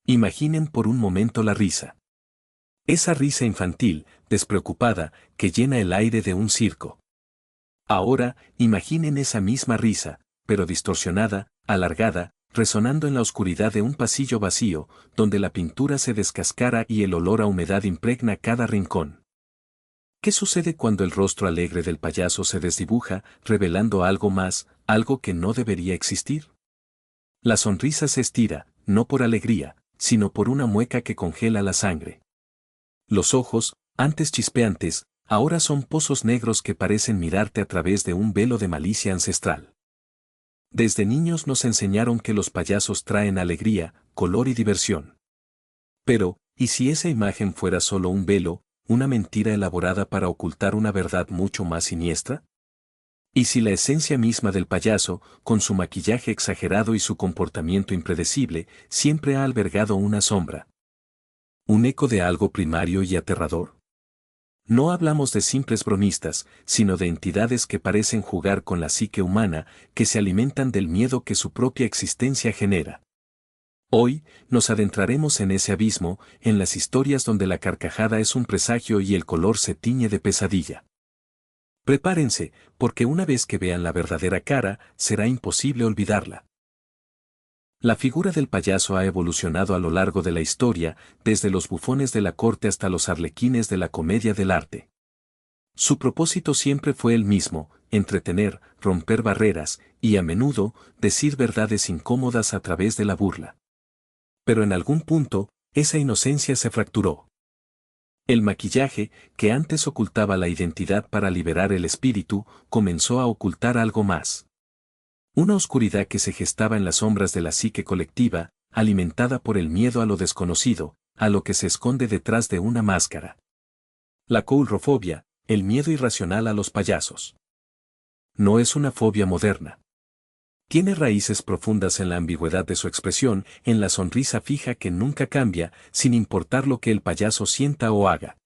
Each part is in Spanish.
Imaginen por un momento la risa. Esa risa infantil, despreocupada, que llena el aire de un circo. Ahora, imaginen esa misma risa, pero distorsionada, alargada, resonando en la oscuridad de un pasillo vacío, donde la pintura se descascara y el olor a humedad impregna cada rincón. ¿Qué sucede cuando el rostro alegre del payaso se desdibuja, revelando algo más, algo que no debería existir? La sonrisa se estira, no por alegría, sino por una mueca que congela la sangre. Los ojos, antes chispeantes, ahora son pozos negros que parecen mirarte a través de un velo de malicia ancestral. Desde niños nos enseñaron que los payasos traen alegría, color y diversión. Pero, ¿y si esa imagen fuera solo un velo, una mentira elaborada para ocultar una verdad mucho más siniestra? ¿Y si la esencia misma del payaso, con su maquillaje exagerado y su comportamiento impredecible, siempre ha albergado una sombra? ¿Un eco de algo primario y aterrador? No hablamos de simples bromistas, sino de entidades que parecen jugar con la psique humana, que se alimentan del miedo que su propia existencia genera. Hoy, nos adentraremos en ese abismo, en las historias donde la carcajada es un presagio y el color se tiñe de pesadilla. Prepárense, porque una vez que vean la verdadera cara, será imposible olvidarla. La figura del payaso ha evolucionado a lo largo de la historia, desde los bufones de la corte hasta los arlequines de la comedia del arte. Su propósito siempre fue el mismo: entretener, romper barreras, y a menudo, decir verdades incómodas a través de la burla. Pero en algún punto, esa inocencia se fracturó. El maquillaje, que antes ocultaba la identidad para liberar el espíritu, comenzó a ocultar algo más. Una oscuridad que se gestaba en las sombras de la psique colectiva, alimentada por el miedo a lo desconocido, a lo que se esconde detrás de una máscara. La coulrofobia, el miedo irracional a los payasos. No es una fobia moderna. Tiene raíces profundas en la ambigüedad de su expresión, en la sonrisa fija que nunca cambia, sin importar lo que el payaso sienta o haga.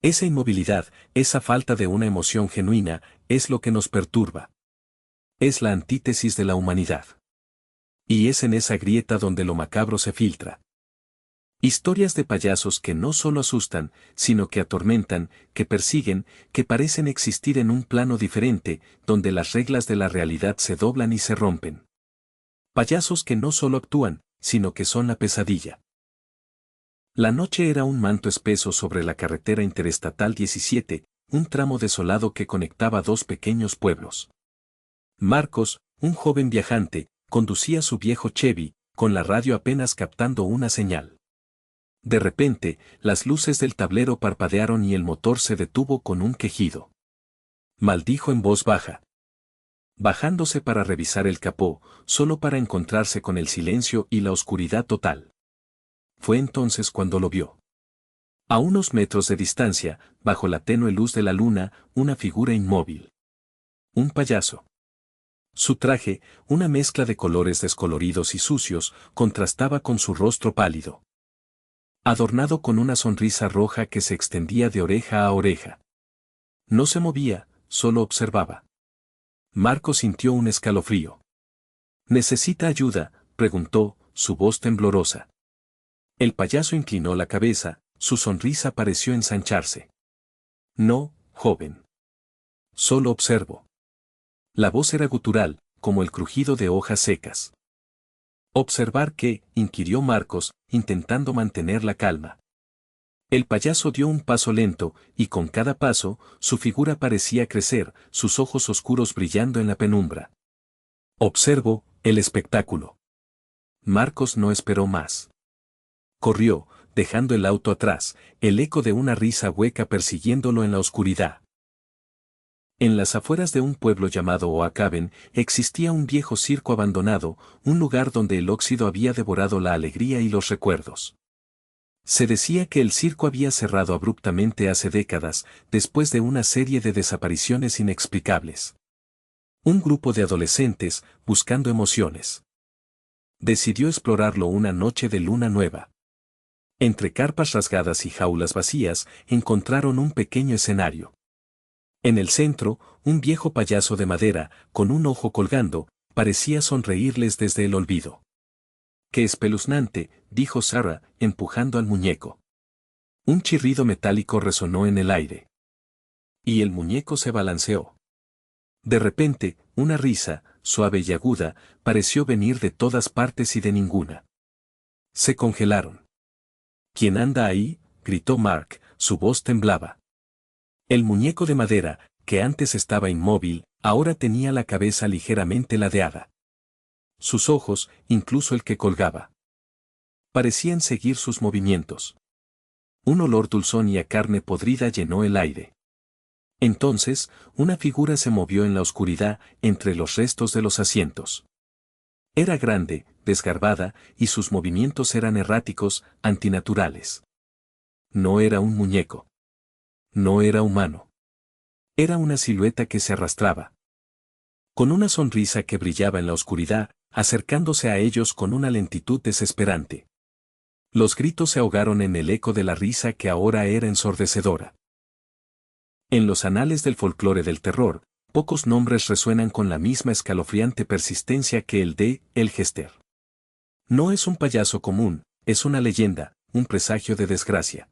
Esa inmovilidad, esa falta de una emoción genuina, es lo que nos perturba. Es la antítesis de la humanidad. Y es en esa grieta donde lo macabro se filtra. Historias de payasos que no solo asustan, sino que atormentan, que persiguen, que parecen existir en un plano diferente, donde las reglas de la realidad se doblan y se rompen. Payasos que no solo actúan, sino que son la pesadilla. La noche era un manto espeso sobre la carretera interestatal 17, un tramo desolado que conectaba dos pequeños pueblos. Marcos, un joven viajante, conducía su viejo Chevy, con la radio apenas captando una señal. De repente, las luces del tablero parpadearon y el motor se detuvo con un quejido. Maldijo en voz baja. Bajándose para revisar el capó, solo para encontrarse con el silencio y la oscuridad total. Fue entonces cuando lo vio. A unos metros de distancia, bajo la tenue luz de la luna, una figura inmóvil. Un payaso. Su traje, una mezcla de colores descoloridos y sucios, contrastaba con su rostro pálido, adornado con una sonrisa roja que se extendía de oreja a oreja. No se movía, solo observaba. Marco sintió un escalofrío. ¿Necesita ayuda?, preguntó, su voz temblorosa. El payaso inclinó la cabeza, su sonrisa pareció ensancharse. No, joven. Solo observo. La voz era gutural, como el crujido de hojas secas. ¿Observar qué?, inquirió Marcos, intentando mantener la calma. El payaso dio un paso lento, y con cada paso, su figura parecía crecer, sus ojos oscuros brillando en la penumbra. Observo el espectáculo. Marcos no esperó más. Corrió, dejando el auto atrás, el eco de una risa hueca persiguiéndolo en la oscuridad. En las afueras de un pueblo llamado Oacaben, existía un viejo circo abandonado, un lugar donde el óxido había devorado la alegría y los recuerdos. Se decía que el circo había cerrado abruptamente hace décadas, después de una serie de desapariciones inexplicables. Un grupo de adolescentes, buscando emociones, decidió explorarlo una noche de luna nueva. Entre carpas rasgadas y jaulas vacías, encontraron un pequeño escenario. En el centro, un viejo payaso de madera, con un ojo colgando, parecía sonreírles desde el olvido. ¡Qué espeluznante!, dijo Sarah, empujando al muñeco. Un chirrido metálico resonó en el aire. Y el muñeco se balanceó. De repente, una risa, suave y aguda, pareció venir de todas partes y de ninguna. Se congelaron. ¿Quién anda ahí?, gritó Mark, su voz temblaba. El muñeco de madera, que antes estaba inmóvil, ahora tenía la cabeza ligeramente ladeada. Sus ojos, incluso el que colgaba, parecían seguir sus movimientos. Un olor dulzón y a carne podrida llenó el aire. Entonces, una figura se movió en la oscuridad, entre los restos de los asientos. Era grande, desgarbada, y sus movimientos eran erráticos, antinaturales. No era un muñeco. No era humano. Era una silueta que se arrastraba. Con una sonrisa que brillaba en la oscuridad, acercándose a ellos con una lentitud desesperante. Los gritos se ahogaron en el eco de la risa que ahora era ensordecedora. En los anales del folclore del terror, pocos nombres resuenan con la misma escalofriante persistencia que el de El Jester. No es un payaso común, es una leyenda, un presagio de desgracia.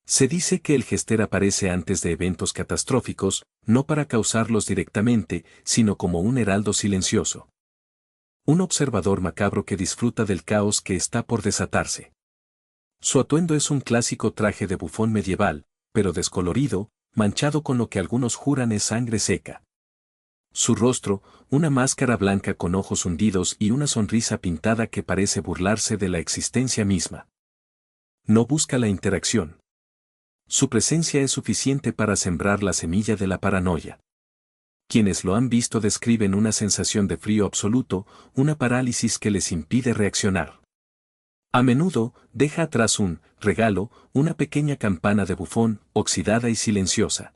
Se dice que el Jester aparece antes de eventos catastróficos, no para causarlos directamente, sino como un heraldo silencioso. Un observador macabro que disfruta del caos que está por desatarse. Su atuendo es un clásico traje de bufón medieval, pero descolorido, manchado con lo que algunos juran es sangre seca. Su rostro, una máscara blanca con ojos hundidos y una sonrisa pintada que parece burlarse de la existencia misma. No busca la interacción. Su presencia es suficiente para sembrar la semilla de la paranoia. Quienes lo han visto describen una sensación de frío absoluto, una parálisis que les impide reaccionar. A menudo, deja atrás un regalo, una pequeña campana de bufón, oxidada y silenciosa.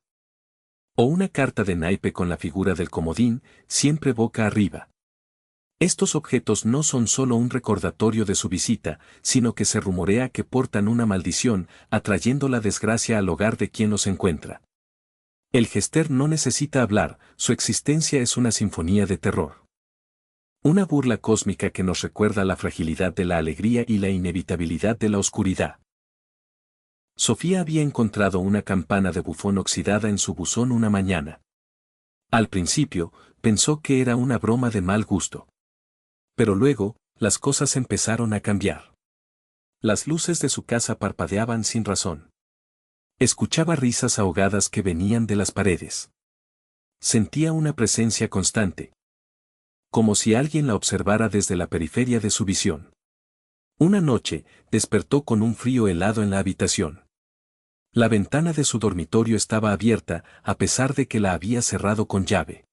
O una carta de naipe con la figura del comodín, siempre boca arriba. Estos objetos no son solo un recordatorio de su visita, sino que se rumorea que portan una maldición, atrayendo la desgracia al hogar de quien los encuentra. El Jester no necesita hablar, su existencia es una sinfonía de terror. Una burla cósmica que nos recuerda la fragilidad de la alegría y la inevitabilidad de la oscuridad. Sofía había encontrado una campana de bufón oxidada en su buzón una mañana. Al principio, pensó que era una broma de mal gusto. Pero luego, las cosas empezaron a cambiar. Las luces de su casa parpadeaban sin razón. Escuchaba risas ahogadas que venían de las paredes. Sentía una presencia constante. Como si alguien la observara desde la periferia de su visión. Una noche, despertó con un frío helado en la habitación. La ventana de su dormitorio estaba abierta, a pesar de que la había cerrado con llave.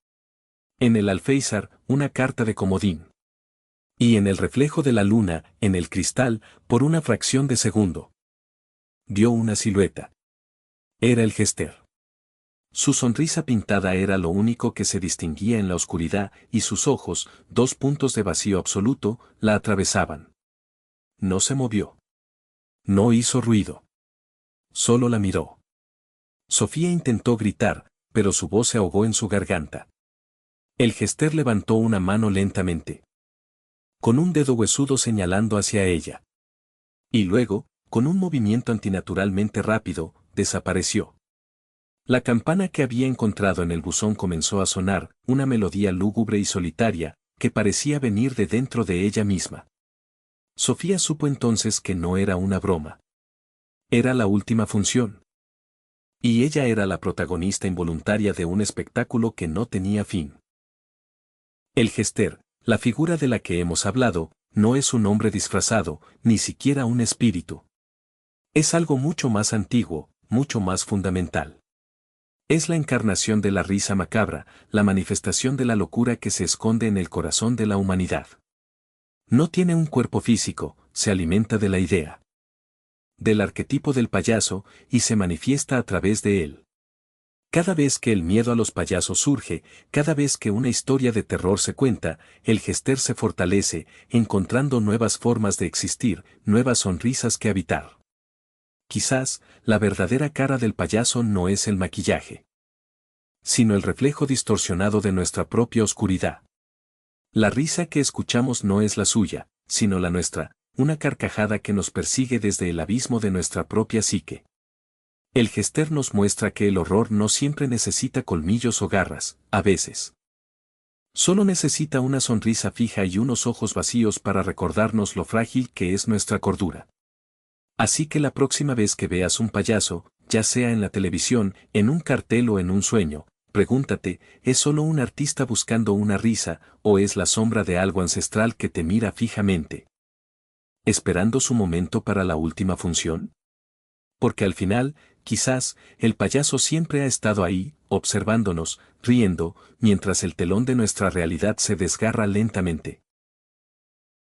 En el alféizar, una carta de comodín. Y en el reflejo de la luna, en el cristal, por una fracción de segundo. Vio una silueta. Era el Jester. Su sonrisa pintada era lo único que se distinguía en la oscuridad, y sus ojos, dos puntos de vacío absoluto, la atravesaban. No se movió. No hizo ruido. Solo la miró. Sofía intentó gritar, pero su voz se ahogó en su garganta. El Jester levantó una mano lentamente. Con un dedo huesudo señalando hacia ella. Y luego, con un movimiento antinaturalmente rápido, desapareció. La campana que había encontrado en el buzón comenzó a sonar, una melodía lúgubre y solitaria, que parecía venir de dentro de ella misma. Sofía supo entonces que no era una broma. Era la última función. Y ella era la protagonista involuntaria de un espectáculo que no tenía fin. El Jester, la figura de la que hemos hablado, no es un hombre disfrazado, ni siquiera un espíritu. Es algo mucho más antiguo, mucho más fundamental. Es la encarnación de la risa macabra, la manifestación de la locura que se esconde en el corazón de la humanidad. No tiene un cuerpo físico, se alimenta de la idea. Del arquetipo del payaso, y se manifiesta a través de él. Cada vez que el miedo a los payasos surge, cada vez que una historia de terror se cuenta, el Jester se fortalece, encontrando nuevas formas de existir, nuevas sonrisas que habitar. Quizás, la verdadera cara del payaso no es el maquillaje, sino el reflejo distorsionado de nuestra propia oscuridad. La risa que escuchamos no es la suya, sino la nuestra, una carcajada que nos persigue desde el abismo de nuestra propia psique. El Gester nos muestra que el horror no siempre necesita colmillos o garras, a veces. Solo necesita una sonrisa fija y unos ojos vacíos para recordarnos lo frágil que es nuestra cordura. Así que la próxima vez que veas un payaso, ya sea en la televisión, en un cartel o en un sueño, pregúntate, ¿es solo un artista buscando una risa, o es la sombra de algo ancestral que te mira fijamente, esperando su momento para la última función? Porque al final, quizás, el payaso siempre ha estado ahí, observándonos, riendo, mientras el telón de nuestra realidad se desgarra lentamente.